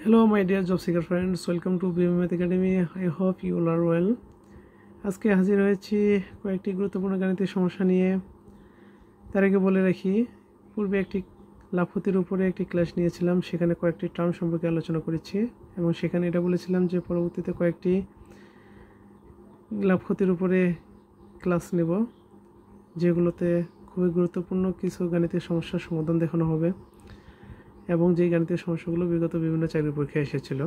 Hello my dear job seeker friends, welcome to BM Math Academy. I hope you all are well. আজকে হাজির হয়েছি কয়েকটি গুরুত্বপূর্ণ গাণিতিক সমস্যা নিয়ে। তার আগে বলে রাখি, পূর্বে একটি লাভ ক্ষতির উপরে একটি ক্লাস নিয়েছিলাম, সেখানে কয়েকটি টার্ম সম্পর্কে আলোচনা করেছি এবং সেখানে এটা বলেছিলাম যে পরবর্তীতে কয়েকটি লাভ ক্ষতির উপরে ক্লাস নেব, যেগুলোতে খুবই গুরুত্বপূর্ণ কিছু গাণিতিক সমস্যার সমাধান দেখানো হবে এবং যেই গাণিতিক সমস্যাগুলো বিগত বিভিন্ন চাকরির পরীক্ষায় এসেছিল।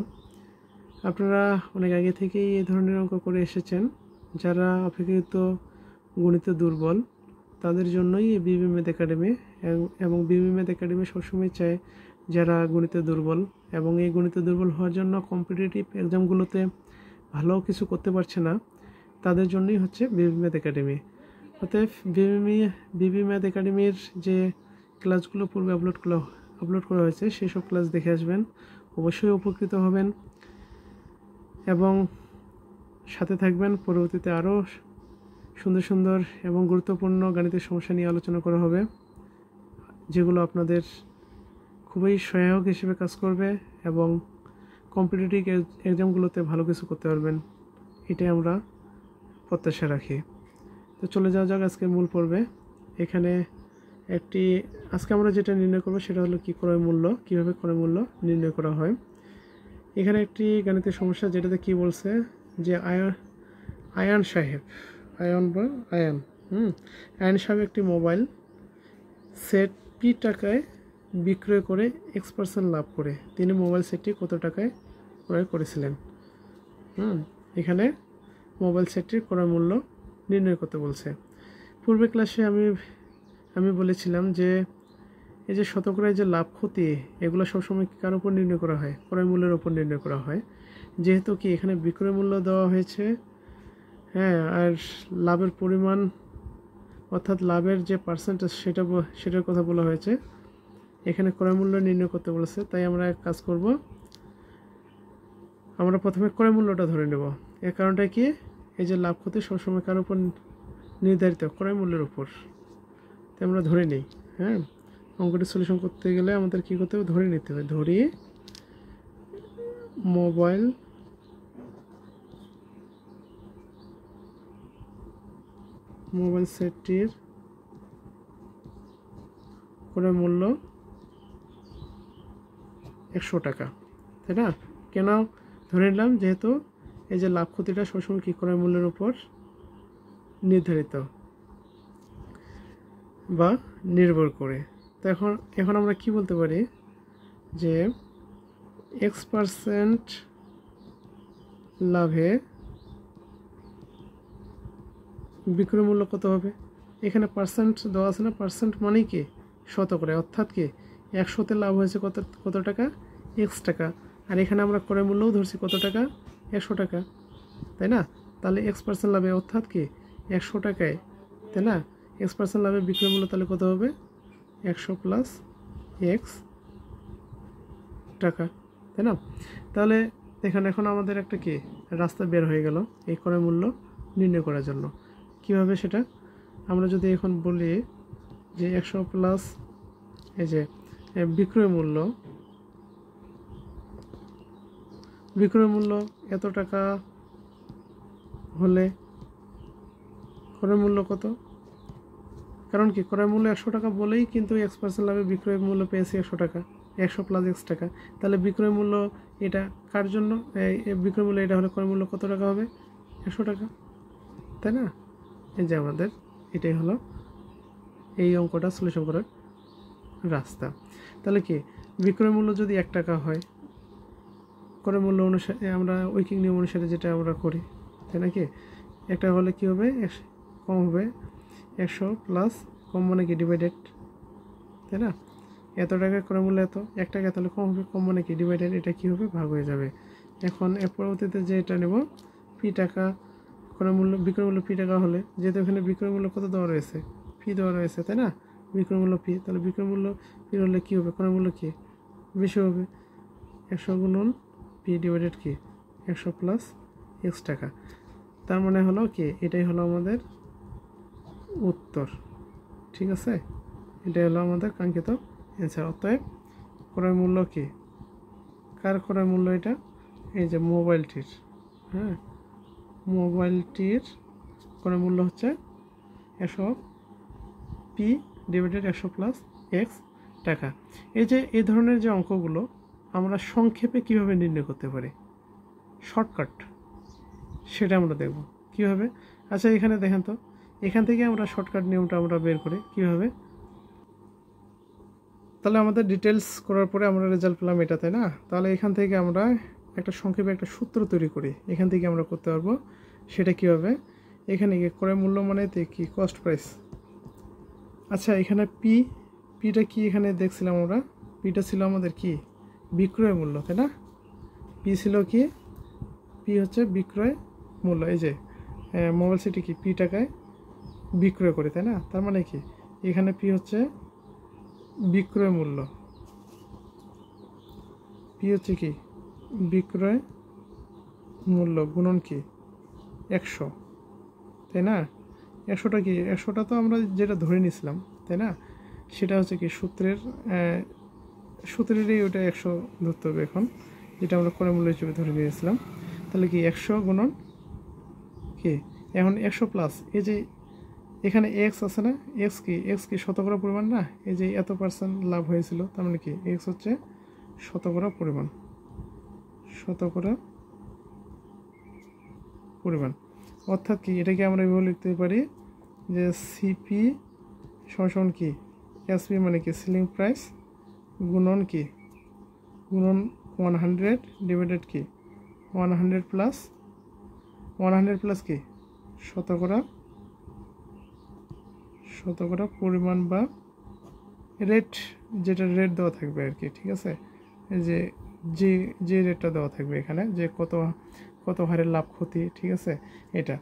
আপনারা অনেক আগে থেকেই এই ধরনের অঙ্ক করে এসেছেন। যারা অপেক্ষাকৃত গণিতে দুর্বল তাদের জন্যই এই বিবি ম্যাথ একাডেমি, এবং বিবি ম্যাথ একাডেমি সবসময় চায় যারা গণিতে দুর্বল এবং এই গণিতে দুর্বল হওয়ার জন্য কম্পিটিটিভ এক্সামগুলোতে ভালো কিছু করতে পারছে না, তাদের জন্যই হচ্ছে বিবি ম্যাথ একাডেমি। অতএব বিবি ম্যাথ একাডেমির যে ক্লাসগুলো পূর্বে আপলোড করা হয়েছে সেই সব ক্লাস দেখে আসবেন, অবশ্যই উপকৃত হবেন এবং সাথে থাকবেন। পরবর্তীতে আরও সুন্দর সুন্দর এবং গুরুত্বপূর্ণ গাণিতিক সমস্যা নিয়ে আলোচনা করা হবে, যেগুলো আপনাদের খুবই সহায়ক হিসেবে কাজ করবে এবং কম্পিটিটিভ এক্সামগুলোতে ভালো কিছু করতে পারবেন, এটাই আমরা প্রত্যাশা রাখি। তো চলে যাওয়া যাক আজকে মূল পর্বে। এখানে আজকে আমরা যেটা নির্ণয় করবো সেটা হলো কীভাবে ক্রয় মূল্য নির্ণয় করা হয়। এখানে একটি গাণিতিক সমস্যা, যেটাতে কি বলছে যে আয়ান সাহেব একটি মোবাইল সেট পি টাকায় বিক্রয় করে X% লাভ করে তিনি মোবাইল সেটটি কত টাকায় ক্রয় করেছিলেন। এখানে মোবাইল সেটটির ক্রয় মূল্য নির্ণয় করতে বলছে। পূর্বে ক্লাসে আমি বলেছিলাম যে এই যে শতকরায় যে লাভ ক্ষতি, এগুলো সবসময় কার উপর নির্ণয় করা হয়? ক্রয় মূল্যের উপর নির্ণয় করা হয়। যেহেতু কি এখানে বিক্রয় মূল্য দেওয়া হয়েছে, আর লাভের পরিমাণ অর্থাৎ লাভের যে পার্সেন্টেজ সেটার কথা বলা হয়েছে, এখানে ক্রয় মূল্য নির্ণয় করতে বলেছে। তাই আমরা এক কাজ করব, আমরা প্রথমে ক্রয় মূল্যটা ধরে নেব। এর কারণটা কি, এই যে লাভ ক্ষতি সবসময় কার উপর নির্ধারিত? ক্রয় মূল্যের উপর। তাই আমরা ধরে নিই। অঙ্কটি সলিউশন করতে গেলে আমাদের কী করতে হবে? ধরে নিতে হবে। ধরি মোবাইল সেটটির ক্রয় মূল্য 100 টাকা, তাই না? কেন ধরে নিলাম? যেহেতু এই যে লাভ ক্ষতিটা সবসময় কি ক্রয় মূল্যের উপর নির্ধারিত বা নির্ভর করে। তো এখন আমরা কি বলতে পারি যে X% লাভে বিক্রয় মূল্য কত হবে? এখানে পার্সেন্ট দেওয়া আছে না? পার্সেন্ট মানে কি? শতকরা, অর্থাৎ কি 100তে লাভ হয়েছে কত টাকা? X টাকা। আর এখানে আমরা ক্রয় মূল্যও ধরছি কত টাকা? 100 টাকা, তাই না? তাহলে X% লাভে অর্থাৎ কি 100 টাকায়, তাই না? X% লাভে বিক্রয় মূল্য তাহলে কত হবে? 100 প্লাস X টাকা, তাই না? তাহলে এখন আমাদের একটা কি রাস্তা বের হয়ে গেল এই ক্রয় মূল্য নির্ণয় করার জন্য। কিভাবে সেটা আমরা যদি এখন বলি যে 100 প্লাস এই যে বিক্রয় মূল্য এত টাকা হলে ক্রয় মূল্য কত? কারণ কি ক্রয় মূল্য 100 টাকা বলেই কিন্তু X% লাভে বিক্রয় মূল্য পেয়েছি 100 টাকা, 100 প্লাস X টাকা। তাহলে বিক্রয় মূল্য এটা কার জন্য? বিক্রয় মূল্য এটা হলে ক্রয় মূল্য কত টাকা হবে? 100 টাকা, তাই না? এই যে আমাদের এটাই হলো এই অঙ্কটা সলিউশন করার রাস্তা। তাহলে কি বিক্রয় মূল্য যদি 1 টাকা হয়, ক্রয় মূল্য অনুসারে আমরা ঐকিক নিয়ম অনুসারে যেটা আমরা করি, তাই নাকি? 1 টাকা হলে কী হবে? কম হবে 100 প্লাস কম মানে কি ডিভাইডেড, তাই না? এত টাকা ক্রয় মূল্য এত, 1 টাকা, তাহলে কম হবে, কম মানে কি ডিভাইডেড, এটা কী হবে? ভাগ হয়ে যাবে। এখন এর পরবর্তীতে যে এটা নেব পি টাকা, বিক্রয় মূল্য পি টাকা হলে, যেহেতু এখানে বিক্রয় মূল্য কত দেওয়া রয়েছে? পি দেওয়া রয়েছে, তাই না? বিক্রয় মূল্য পি, তাহলে বিক্রয় মূল্য পি হলে কী হবে? ক্রয় মূল্য কি বেশি হবে? 100 গুণন পি ডিভাইডেড কি 100 প্লাস X টাকা। তার মানে হলো কি এটাই হলো আমাদের উত্তর, ঠিক আছে? এটাই হলো আমাদের কাঙ্ক্ষিত অ্যান্সার। অতএব ক্রয় মূল্য কি কার ক্রয় মূল্য এটা? এই যে মোবাইলটির, হ্যাঁ, মোবাইলটির ক্রয় মূল্য হচ্ছে 100 পি ডিভাইডেড 100 প্লাস এক্স টাকা। এই যে এই ধরনের যে অঙ্কগুলো আমরা সংক্ষেপে কিভাবে নির্ণয় করতে পারি, শর্টকাট, সেটা আমরা দেখব কীভাবে। আচ্ছা এখানে দেখেন তো, এখান থেকে আমরা শর্টকাট নিয়মটা আমরা বের করি কীভাবে। তাহলে আমাদের ডিটেলস করার পরে আমরা রেজাল্ট পেলাম এটা, তাই না? তাহলে এখান থেকে আমরা একটা সংক্ষেপে একটা সূত্র তৈরি করি, এখান থেকে আমরা করতে পারবো। সেটা কীভাবে? এখানে ক্রয় মূল্য মানে কি, কস্ট প্রাইস। আচ্ছা এখানে পিটা কি এখানে দেখছিলাম আমরা, পিটা ছিল আমাদের কি, বিক্রয় মূল্য, তাই না? পি ছিল কি, পি হচ্ছে বিক্রয় মূল্য। এই যে মোবাইল সিটি কি পি টাকায় বিক্রয় করে, তাই না? তার মানে কি এখানে পি হচ্ছে বিক্রয় মূল্য, পি হচ্ছে কি বিক্রয় মূল্য গুণন কি 100, তাই না? 100টা কি, 100টা তো আমরা যেটা ধরে নিয়েছিলাম, তাই না? সেটা হচ্ছে কি সূত্রেরই ওটা 100 ধরতে হবে এখন, যেটা আমরা ক্রয় মূল্য হিসেবে ধরে নিয়েছিলাম। তাহলে কি 100 গুণন কি, এখন 100 প্লাস এই যে এখানে এক্স আছে না, এক্স কি শতকরা পরিমাণ না, এই যে এত পার্সেন্ট লাভ হয়েছিল, তার মানে কি এক্স হচ্ছে শতকরা পরিমাণ, শতকরা পরিমাণ। অর্থাৎ কি এটাকে আমরা এভাবে লিখতে পারি যে সিপি সমান কি এসপি মানে কি সেলিং প্রাইস গুণন কি, গুণন 100 ডিভাইডেড কি 100 প্লাস কি শতকরা পরিমাণ বা রেট, যেটা রেট দেওয়া থাকবে আর কি, ঠিক আছে? যে যে রেটটা দেওয়া থাকবে এখানে, যে কত হারে লাভ ক্ষতি, ঠিক আছে এটা।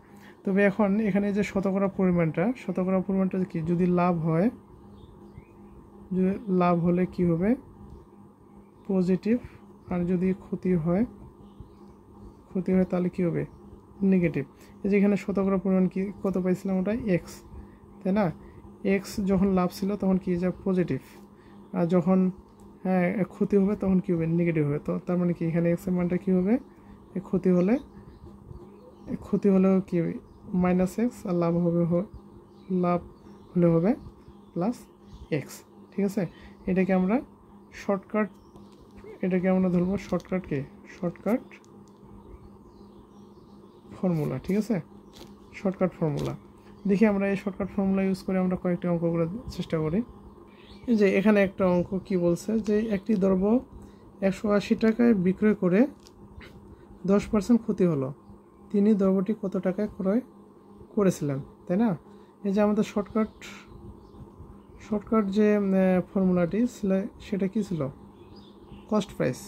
তবে এখন এখানে যে শতকরা পরিমাণটা কি, যদি লাভ হয়, যদি লাভ হলে কি হবে পজিটিভ, আর যদি ক্ষতি হয় তাহলে কি হবে নেগেটিভ। এই যে এখানে শতকরা পরিমাণ কি কত পাইছিলাম ওটা এক্স, তাই না? এক্স যখন লাভ ছিল তখন কি যা পজিটিভ, আর যখন ক্ষতি হবে তখন কি হবে নেগেটিভ হবে। তো তার মানে কি এখানে এক্স এর মানটা কী হবে, ক্ষতি হলেও কি মাইনাস এক্স, আর লাভ হলে হবে প্লাস এক্স, ঠিক আছে? এটাকে আমরা ধরবো শর্টকাট ফর্মুলা, ঠিক আছে? শর্টকাট ফর্মুলা দেখি আমরা এই শর্টকাট ফর্মুলা ইউজ করে আমরা কয়েকটি অঙ্ক করার চেষ্টা করি। এই যে এখানে একটা অঙ্ক কি বলছে, যে একটি দ্রব্য 180 টাকায় বিক্রয় করে 10% ক্ষতি হলো, তিনি দ্রব্যটি কত টাকায় ক্রয় করেছিলেন, তাই না? এই যে আমাদের শর্টকাট যে ফর্মুলাটি ছিল সেটা কি ছিল, কস্ট প্রাইস।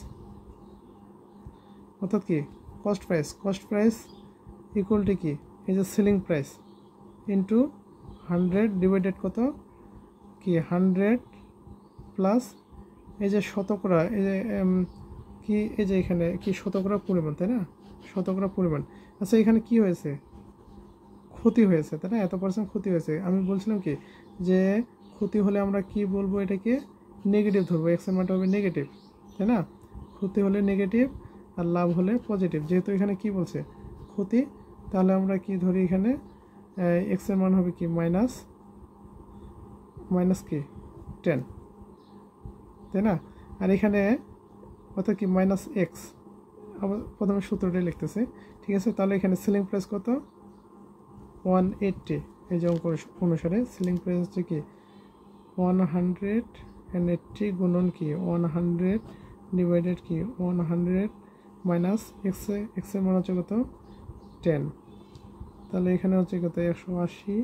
অর্থাৎ কি কস্ট প্রাইস ইকুয়াল টু কি, এই যে সেলিং প্রাইস ইন্টু 100 ডিভাইডেড কত কি 100 প্লাস এই যে শতকরা, এই যে কি, এই যে এখানে কি শতকরা পরিমাণ, তাই না? শতকরা পরিমাণ। আচ্ছা এখানে কি হয়েছে, ক্ষতি হয়েছে, তাই না? এত পার্সেন্ট ক্ষতি হয়েছে। আমি বলছিলাম কি যে ক্ষতি হলে আমরা কি বলবো, এটাকে নেগেটিভ ধরবো, এক্স এর মানটা হবে নেগেটিভ, তাই না? ক্ষতি হলে নেগেটিভ আর লাভ হলে পজিটিভ। যেহেতু এখানে কি বলছে ক্ষতি, তাহলে আমরা কি ধরি এখানে এক্স এর মান হবে কি মাইনাস কি 10, তাই না? আর এখানে অর্থাৎ কি মাইনাস এক্স, আবার প্রথমে সূত্রটাই লিখতেছে, ঠিক আছে? তাহলে এখানে সেলিং প্রাইস কত 180, এই যে অঙ্ক অনুসারে সেলিং প্রাইস হচ্ছে কি 180 গুণন কি 100 ডিভাইডেড কি 100 মাইনাস এক্স এর মান হচ্ছে কত 10, তাহলে এখানে হচ্ছে কত 180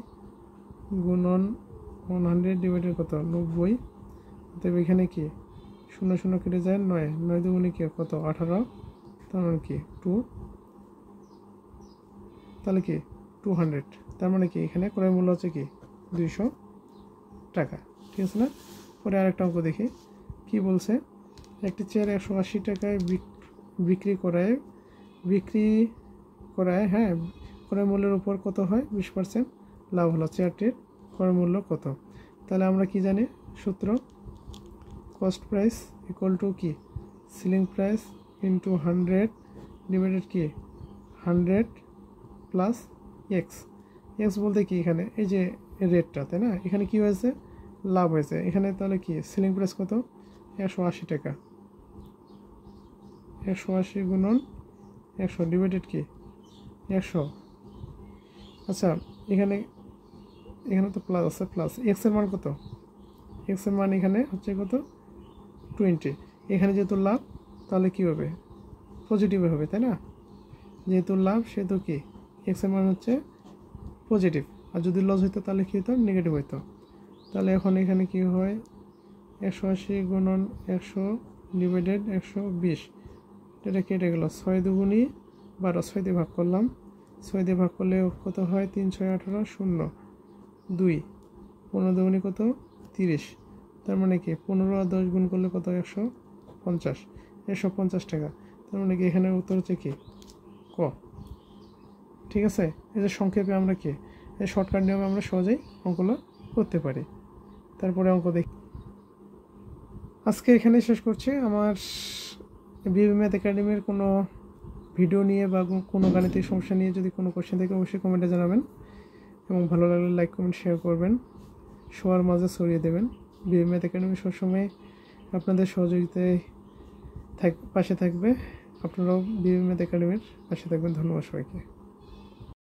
গুণন 100 ডিভাইডেড কত 90, তবে এখানে কি 0 কেটে যায় 9 দুগুণে কি কত 18, তার মানে কি 2, তাহলে কি 200, তার মানে কি এখানে ক্রয় মূল্য হচ্ছে কি 200 টাকা, ঠিক আছে না? পরে আরেকটা অঙ্ক দেখি কি বলছে, একটি চেয়ার 180 টাকায় বিক্রি করায় হ্যাঁ, ক্রয় মূল্যের উপর কত হয় 20% লাভ হলো, চেয়ারটির ক্রয় মূল্য কত? তাহলে আমরা কি জানি সূত্র, কস্ট প্রাইস ইকুয়াল টু কি সিলিং প্রাইস ইন্টু 100 ডিভাইডেড কি 100 প্লাস এক্স। এক্স বলতে কি এখানে এই যে রেটটা, তাই না? এখানে কি হয়েছে, লাভ হয়েছে। এখানে তাহলে কি সিলিং প্রাইস কত, 180 টাকা। 180 গুণন 100 ডিভাইডেড কি 100। আচ্ছা, এখানে তো প্লাস আছে, প্লাস এক্সের মান কত, এক্সের মান এখানে হচ্ছে কত 20। এখানে যেহেতু লাভ তাহলে কি হবে, পজিটিভ হবে, তাই না? যেহেতু লাভ সেহেতু কি এক্সের মান হচ্ছে পজিটিভ, আর যদি লস হইতো তাহলে কী হতো, নেগেটিভ হইতো। তাহলে এখন এখানে কি হয়, 180 গুণন 100 ডিভাইডেড 120, এটা কেটে গেল, 6 দুগুণী 12, 6 দিয়ে ভাগ করলাম, 6 দিয়ে ভাগ করলে কত হয়, 3 6 18 0 2, 15 দুগুণী কত 30, তার মানে কি 15 আর 10 গুণ করলে কত, 150, 150 টাকা। তার মানে কি এখানে উত্তর হচ্ছে কি ক। ঠিক আছে, এই যে সংক্ষেপে আমরা কি এই শর্টকাট নিয়মে আমরা সহজেই অঙ্কগুলো করতে পারি। তারপরে অঙ্ক দেখি। আজকে এখানে শেষ করছি। আমার বিবি ম্যাথ একাডেমির কোনো ভিডিও নিয়ে বা কোনো গাণিতিক সমস্যা নিয়ে যদি কোনো কোশ্চেন থাকে অবশ্যই কমেন্টে জানাবেন, এবং ভালো লাগলে লাইক কমেন্ট শেয়ার করবেন, সবার মাঝে ছড়িয়ে দেবেন। বিবি ম্যাথ একাডেমি সবসময় আপনাদের সহযোগিতায় পাশে থাকবে। আপনারাও বিবি ম্যাথ একাডেমির পাশে থাকবেন। ধন্যবাদ সবাইকে।